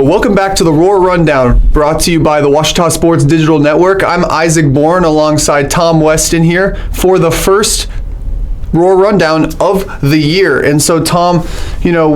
Welcome back to the Roar Rundown, brought to you by the Ouachita Sports Digital Network. I'm Isaac Bourne alongside Tom Weston here for the first Roar Rundown of the year. And so, Tom,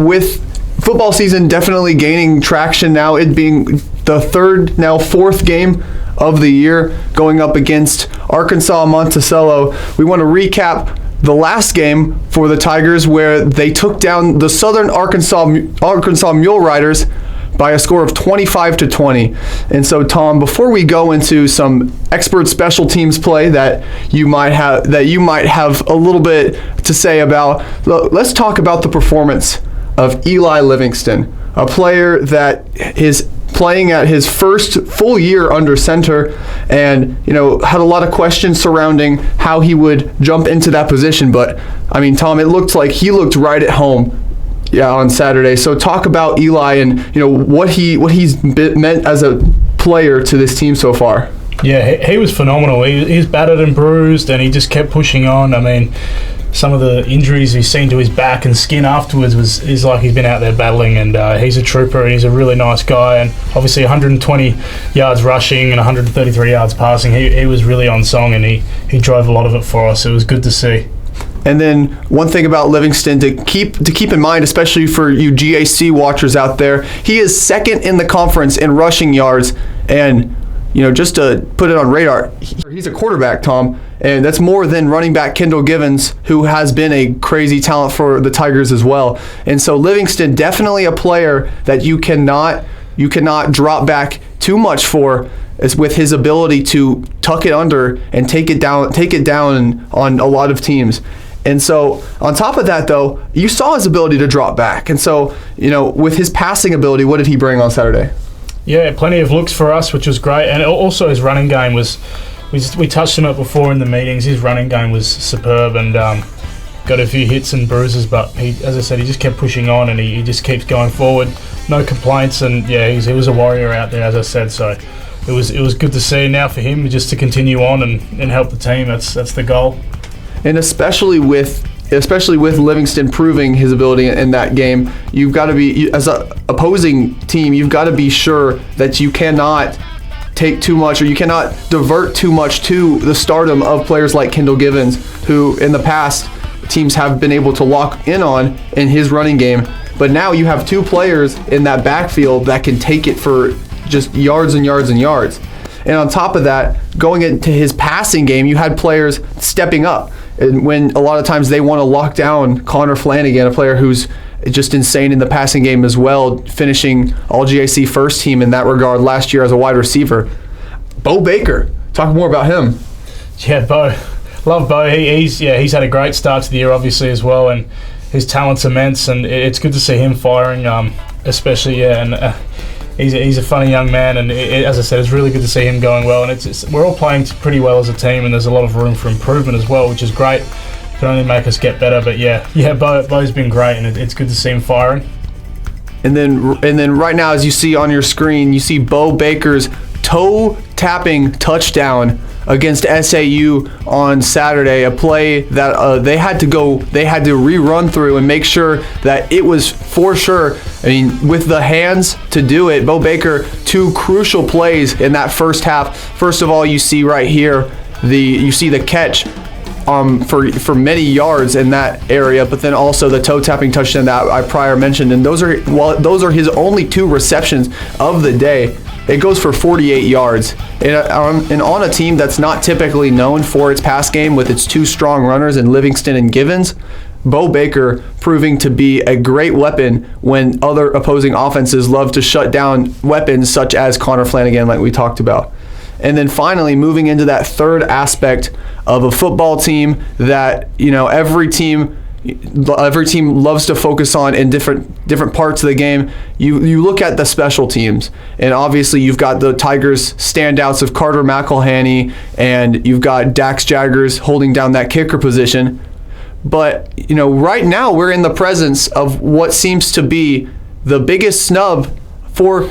with football season definitely gaining traction now, it being the fourth game of the year going up against Arkansas Monticello, we want to recap the last game for the Tigers where they took down the Southern Arkansas Mule Riders by a score of 25-20. And so, Tom, before we go into some expert special teams play that you might have a little bit to say about, let's talk about the performance of Eli Livingston, a player that is playing at his first full year under center, and had a lot of questions surrounding how he would jump into that position. But I mean, Tom, it looked like he looked right at home. Yeah, on Saturday. So talk about Eli and what he's meant as a player to this team so far. Yeah, he was phenomenal. He's battered and bruised, and he just kept pushing on. I mean, some of the injuries he's seen to his back and skin afterwards is like he's been out there battling, and he's a trooper, and he's a really nice guy. And obviously 120 yards rushing and 133 yards passing. He was really on song, and he drove a lot of it for us. It was good to see. And then one thing about Livingston to keep in mind, especially for you GAC watchers out there, he is second in the conference in rushing yards. And just to put it on radar, he's a quarterback, Tom, and that's more than running back Kendall Givens, who has been a crazy talent for the Tigers as well. And so Livingston, definitely a player that you cannot drop back too much for, is with his ability to tuck it under and take it down on a lot of teams. And so on top of that, though, you saw his ability to drop back. And so, with his passing ability, what did he bring on Saturday? Yeah, plenty of looks for us, which was great. And also his running game was, we touched on it before in the meetings, his running game was superb, and got a few hits and bruises, but he, as I said, he just kept pushing on, and he just keeps going forward. No complaints, and yeah, he was a warrior out there, as I said, so it was good to see. Now for him, just to continue on and help the team, that's the goal. And especially with Livingston proving his ability in that game, you've got to be, as an opposing team, you've got to be sure that you cannot take too much, or you cannot divert too much to the stardom of players like Kendall Givens, who in the past teams have been able to lock in on in his running game. But now you have two players in that backfield that can take it for just yards and yards and yards. And on top of that, going into his passing game, you had players stepping up. And when a lot of times they want to lock down Connor Flanagan, a player who's just insane in the passing game as well, finishing all GAC first team in that regard last year as a wide receiver. Bo Baker, talk more about him. Yeah, Bo. Love Bo. He's had a great start to the year, obviously, as well, and his talent's immense, and it's good to see him firing, especially, and he's a funny young man, and as I said, it's really good to see him going well, and we're all playing pretty well as a team, and there's a lot of room for improvement as well, which is great. It can only make us get better, but yeah, Bo's been great, and it's good to see him firing. And then right now, as you see on your screen, you see Bo Baker's toe-tapping touchdown against SAU on Saturday, a play that they had to rerun through and make sure that it was for sure. I mean, with the hands to do it, Bo Baker, two crucial plays in that first half. First of all, you see right here, you see the catch for many yards in that area, but then also the toe-tapping touchdown that I prior mentioned, and those are his only two receptions of the day. It goes for 48 yards. And on a team that's not typically known for its pass game with its two strong runners in Livingston and Givens, Bo Baker proving to be a great weapon when other opposing offenses love to shut down weapons such as Connor Flanagan, like we talked about. And then finally, moving into that third aspect of a football team that every team loves to focus on in different parts of the game. You look at the special teams, and obviously you've got the Tigers standouts of Carter McElhaney, and you've got Dax Jaggers holding down that kicker position. But right now we're in the presence of what seems to be the biggest snub for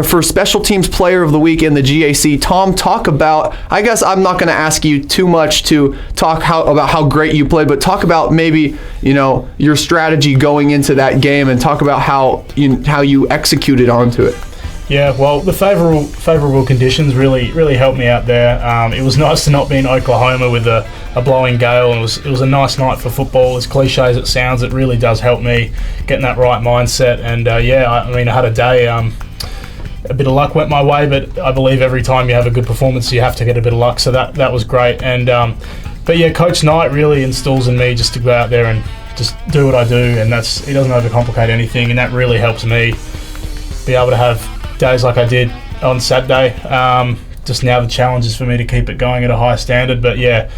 for Special Teams Player of the Week in the GAC. Tom, talk about, I guess I'm not going to ask you too much to talk about how great you played, but talk about maybe, your strategy going into that game and talk about how you executed onto it. Yeah, well, the favourable conditions really helped me out there. It was nice to not be in Oklahoma with a blowing gale, and it was a nice night for football. As cliche as it sounds, it really does help me get in that right mindset. And I had a day. A bit of luck went my way, but I believe every time you have a good performance, you have to get a bit of luck. So that was great. And but yeah, Coach Knight really instills in me just to go out there and just do what I do, and he doesn't overcomplicate anything, and that really helps me be able to have days like I did on Saturday. Just now the challenge is for me to keep it going at a high standard. But yeah,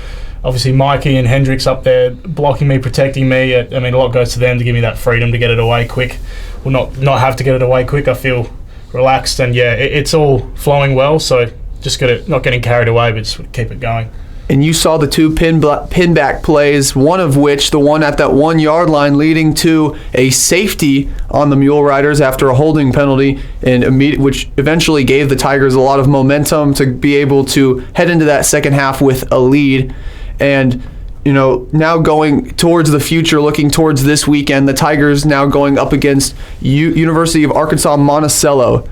obviously Mikey and Hendricks up there blocking me, protecting me. A lot goes to them to give me that freedom to get it away quick. Well, not have to get it away quick. I feel relaxed, and yeah, it's all flowing well. So just not getting carried away, but just keep it going. And you saw the two pinback plays, one of which, the one at that 1 yard line, leading to a safety on the Mule Riders after a holding penalty, which eventually gave the Tigers a lot of momentum to be able to head into that second half with a lead. And now going towards the future, looking towards this weekend, the Tigers now going up against University of Arkansas Monticello.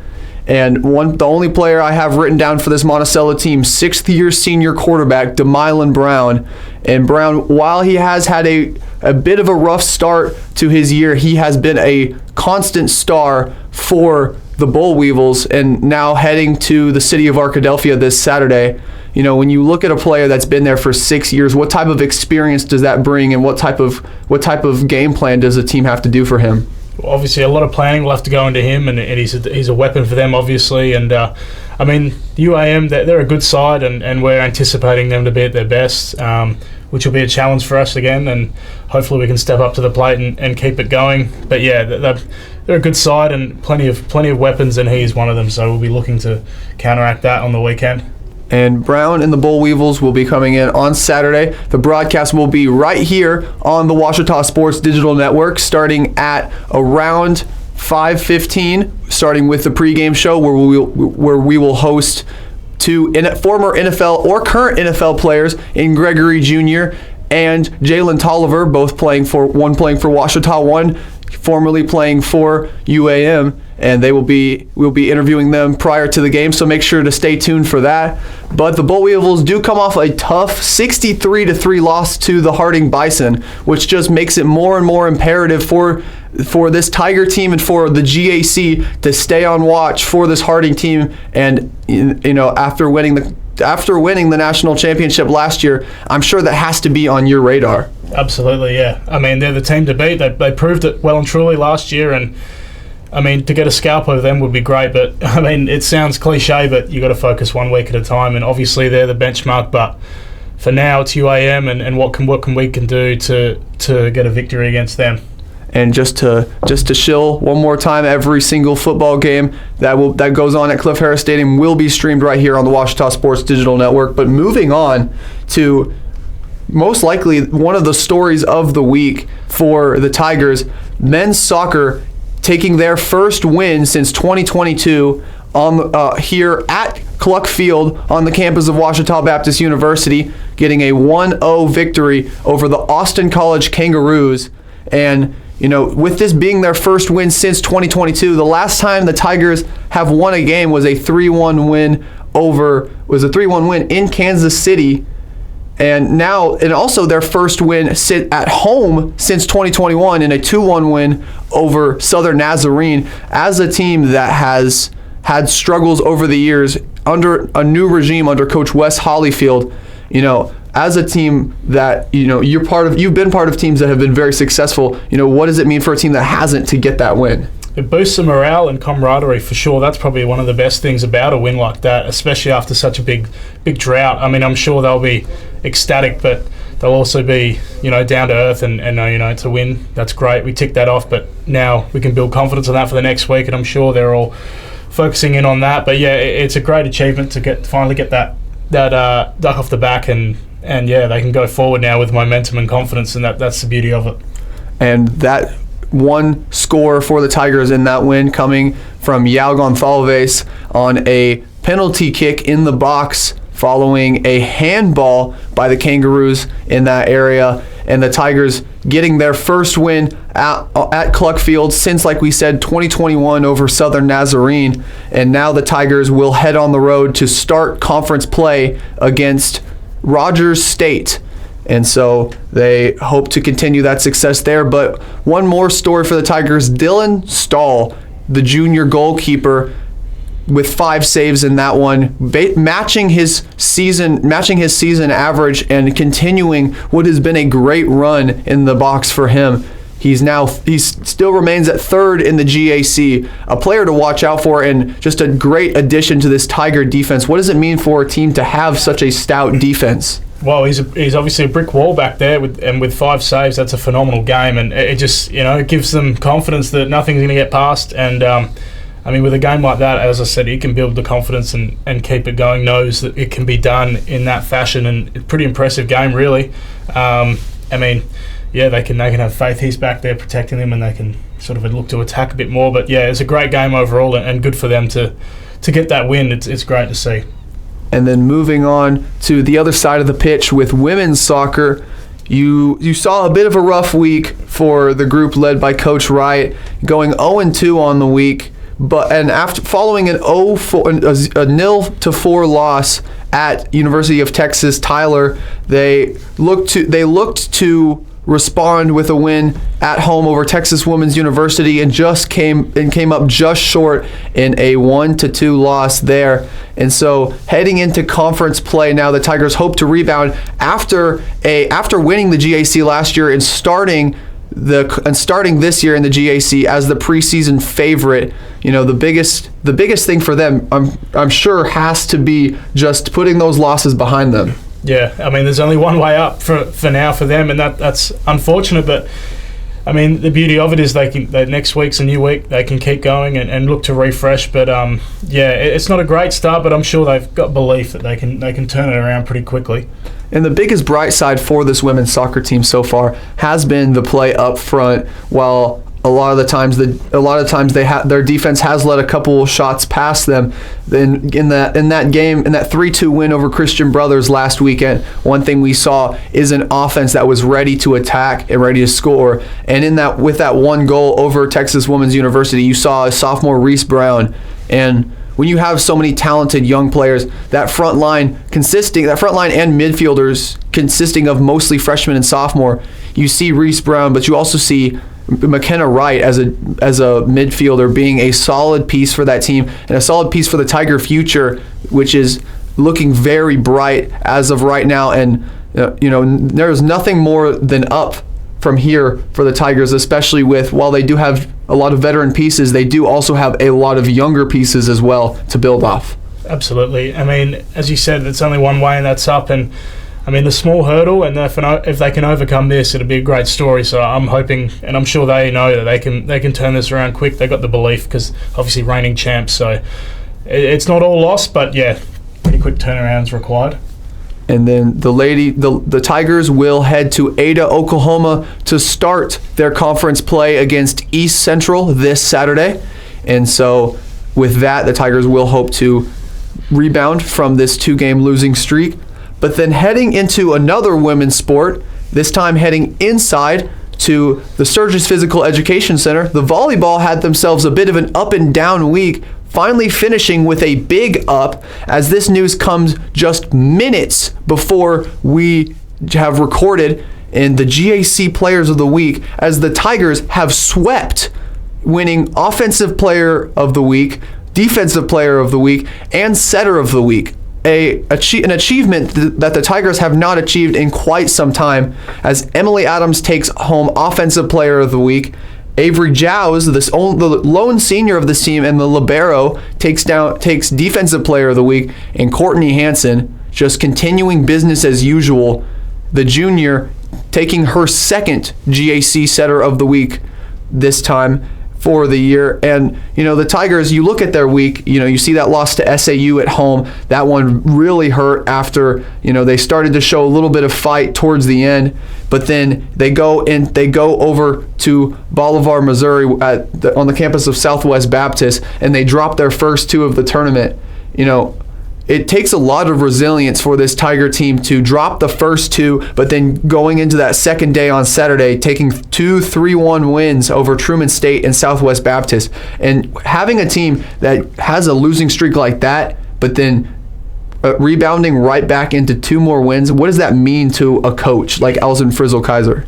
And the only player I have written down for this Monticello team, 6th-year senior quarterback, DeMylan Brown. And Brown, while he has had a bit of a rough start to his year, he has been a constant star for the Boll Weevils, and now heading to the city of Arkadelphia this Saturday. When you look at a player that's been there for 6 years, what type of experience does that bring, and what type of game plan does the team have to do for him? Obviously, a lot of planning will have to go into him, and he's a weapon for them, obviously. And the UAM, they're a good side, and we're anticipating them to be at their best, which will be a challenge for us again. And hopefully, we can step up to the plate and keep it going. But yeah, they're a good side and plenty of weapons, and he's one of them. So we'll be looking to counteract that on the weekend. And Brown and the Boll Weevils will be coming in on Saturday. The broadcast will be right here on the Ouachita Sports Digital Network, starting at around 5:15, starting with the pregame show where we will host two former NFL or current NFL players in Gregory Jr. and Jalen Tolliver, both playing for Ouachita, one formerly playing for UAM. And we'll be interviewing them prior to the game, so make sure to stay tuned for that. But the Boll Weevils do come off a tough 63-3 loss to the Harding Bison, which just makes it more and more imperative for this Tiger team and for the GAC to stay on watch for this Harding team. And after winning the national championship last year, I'm sure that has to be on your radar. Absolutely, yeah. They're the team to beat. They proved it well and truly last year, and to get a scalp over them would be great, but it sounds cliche, but you got to focus 1 week at a time, and obviously they're the benchmark. But for now, it's UAM, and what can we do to get a victory against them. And just to shill one more time, every single football game that goes on at Cliff Harris Stadium will be streamed right here on the Ouachita Sports Digital Network. But moving on to most likely one of the stories of the week for the Tigers, men's soccer taking their first win since 2022 here at Cluck Field on the campus of Ouachita Baptist University, getting a 1-0 victory over the Austin College Kangaroos. And with this being their first win since 2022, the last time the Tigers have won a game was a 3-1 win in Kansas City. And also their first win at home since 2021 in a 2-1 win over Southern Nazarene, as a team that has had struggles over the years under a new regime under Coach Wes Hollyfield. As a team that you've been part of teams that have been very successful. What does it mean for a team that hasn't to get that win? It boosts the morale and camaraderie for sure. That's probably one of the best things about a win like that, especially after such a big drought. I'm sure they'll be ecstatic, but they'll also be, down to earth and it's a win. That's great. We tick that off, but now we can build confidence on that for the next week, and I'm sure they're all focusing in on that. But yeah, it's a great achievement to finally get that duck off the back, and yeah, they can go forward now with momentum and confidence, and that's the beauty of it. And that one score for the Tigers in that win coming from Yao Gonçalves on a penalty kick in the box following a handball by the Kangaroos in that area, and the Tigers getting their first win at Cluck Field since, like we said, 2021 over Southern Nazarene. And now the Tigers will head on the road to start conference play against Rogers State. And so they hope to continue that success there. But one more story for the Tigers: Dylan Stahl, the junior goalkeeper, with 5 saves in that one, matching his season average and continuing what has been a great run in the box for him. He still remains at 3rd in the GAC, a player to watch out for and just a great addition to this Tiger defense. What does it mean for a team to have such a stout defense? Well, he's obviously a brick wall back there, with 5 saves. That's a phenomenal game, and it just it gives them confidence that nothing's going to get past. And I mean, with a game like that, as I said, he can build the confidence and keep it going, knows that it can be done in that fashion, and a pretty impressive game, really. I mean, yeah, they can have faith he's back there protecting them, and they can sort of look to attack a bit more. But yeah, it's a great game overall, and good for them to get that win. It's great to see. And then moving on to the other side of the pitch with women's soccer, you saw a bit of a rough week for the group led by Coach Wright, going 0-2 on the week. And after following a 0-4 loss at University of Texas Tyler, they looked to respond with a win at home over Texas Women's University and came up just short in a 1-2 loss there. And so heading into conference play now, the Tigers hope to rebound after winning the GAC last year and starting this year in the GAC as the preseason favorite. The biggest thing for them, I'm sure, has to be just putting those losses behind them. Yeah, I mean, there's only one way up for now for them, and that's unfortunate. But I mean, the beauty of it is that next week's a new week. They can keep going and look to refresh. But yeah, it's not a great start, but I'm sure they've got belief that they can turn it around pretty quickly. And the biggest bright side for this women's soccer team so far has been the play up front. While a lot of times their defense has let a couple shots past them. Then in that game, in that 3-2 win over Christian Brothers last weekend, one thing we saw is an offense that was ready to attack and ready to score. And with that one goal over Texas Women's University, you saw sophomore Reese Brown. And when you have so many talented young players, that front line and midfielders consisting of mostly freshmen and sophomore, you see Reese Brown, but you also see McKenna Wright as a midfielder being a solid piece for that team and a solid piece for the Tiger future, which is looking very bright as of right now. And there's nothing more than up from here for the Tigers, especially while they do have a lot of veteran pieces, they do also have a lot of younger pieces as well to build off. Absolutely. I mean, as you said, it's only one way, and that's up. And I mean, the small hurdle, and if they can overcome this, it'll be a great story. So I'm hoping, and I'm sure they know that they can turn this around quick. They got the belief because obviously reigning champs. So it's not all lost, but yeah, pretty quick turnarounds required. And then the Tigers will head to Ada, Oklahoma to start their conference play against East Central this Saturday. And so with that, the Tigers will hope to rebound from this 2-game losing streak. But then heading into another women's sport, this time heading inside to the Sturgis Physical Education Center, the volleyball had themselves a bit of an up and down week, finally finishing with a big up, as this news comes just minutes before we have recorded in the GAC Players of the Week, as the Tigers have swept, winning Offensive Player of the Week, Defensive Player of the Week, and Setter of the Week. An achievement that the Tigers have not achieved in quite some time, as Emily Adams takes home Offensive Player of the Week, Avery Jowes, the lone senior of this team and the libero, takes Defensive Player of the Week, and Courtney Hansen, just continuing business as usual, the junior taking her second GAC Setter of the Week this time, for the year. And, the Tigers, you look at their week, you see that loss to SAU at home. That one really hurt after, they started to show a little bit of fight towards the end. But then they go over to Bolivar, Missouri on the campus of Southwest Baptist, and they drop their first two of the tournament. It takes a lot of resilience for this Tiger team to drop the first two, but then going into that second day on Saturday, taking 2 3-1 wins over Truman State and Southwest Baptist. And having a team that has a losing streak like that, but then rebounding right back into 2 more wins, what does that mean to a coach like Elson Frizzle-Kaiser?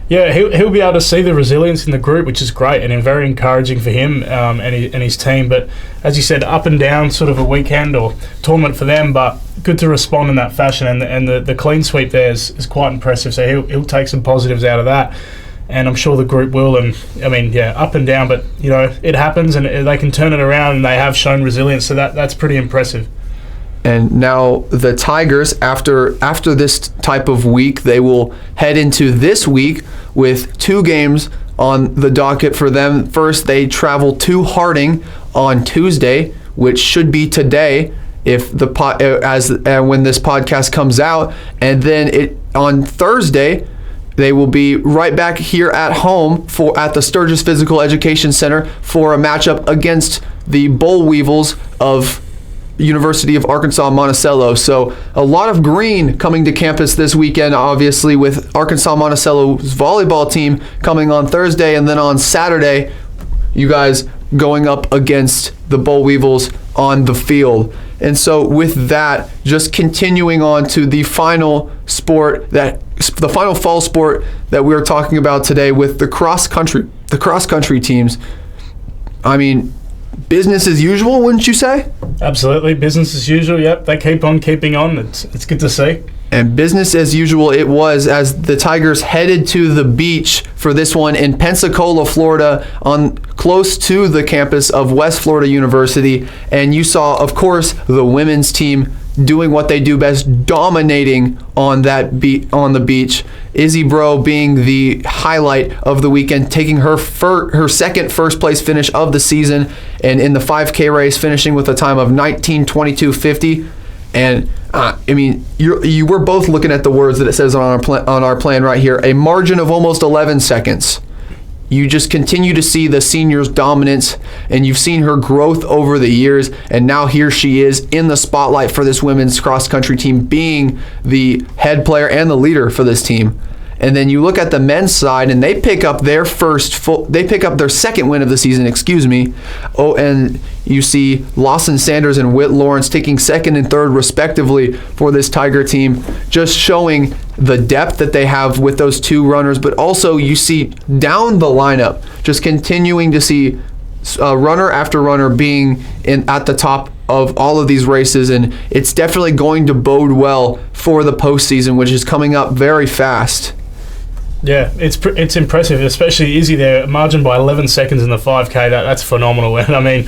Yeah, he'll be able to see the resilience in the group, which is great and very encouraging for him and his team. But as you said, up and down sort of a weekend or tournament for them, but good to respond in that fashion. And the clean sweep there is quite impressive. So he'll take some positives out of that. And I'm sure the group will. And, up and down, but, it happens and they can turn it around, and they have shown resilience. So that's pretty impressive. And now the Tigers, after this type of week, they will head into this week with 2 games on the docket for them. First, they travel to Harding on Tuesday, which should be today if when this podcast comes out. And then on Thursday, they will be right back here at home at the Sturgis Physical Education Center for a matchup against the Boll Weevils of University of Arkansas Monticello. So a lot of green coming to campus this weekend, obviously, with Arkansas Monticello's volleyball team coming on Thursday, and then on Saturday, you guys going up against the Boll Weevils on the field. And so with that, just continuing on to the final fall sport that we are talking about today with the cross country teams. Business as usual, wouldn't you say? Absolutely, business as usual. Yep, they keep on keeping on. It's good to see. And business as usual it was as the Tigers headed to the beach for this one in Pensacola, Florida, close to the campus of West Florida University. And you saw, of course, the women's team doing what they do best, dominating on the beach. Izzy Bro being the highlight of the weekend, taking her second first place finish of the season, and in the 5K race finishing with a time of 19:22:50. And you were both looking at the words that it says on our plan right here, a margin of almost 11 seconds. You just continue to see the seniors' dominance, and you've seen her growth over the years, and now here she is in the spotlight for this women's cross-country team, being the head player and the leader for this team. And then you look at the men's side, and they pick up their second win of the season, Oh, and you see Lawson Sanders and Whit Lawrence taking second and third respectively for this Tiger team, just showing the depth that they have with those 2 runners. But also you see down the lineup, just continuing to see runner after runner being at the top of all of these races, and it's definitely going to bode well for the postseason, which is coming up very fast. Yeah, it's impressive, especially Izzy there, margin by 11 seconds in the 5K. That's phenomenal. And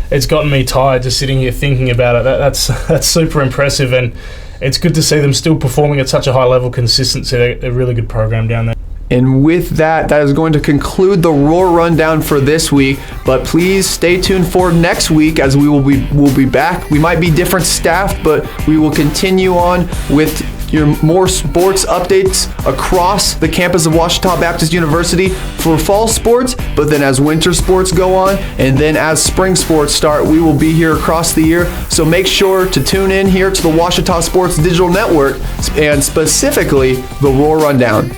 it's gotten me tired just sitting here thinking about it. That's super impressive, and it's good to see them still performing at such a high level, consistency. They're a really good program down there. And with that is going to conclude the Roar Rundown for this week. But please stay tuned for next week, as we'll be back. We might be different staff, but we will continue on with your more sports updates across the campus of Ouachita Baptist University for fall sports. But then as winter sports go on, and then as spring sports start, we will be here across the year. So make sure to tune in here to the Ouachita Sports Digital Network, and specifically the Roar Rundown.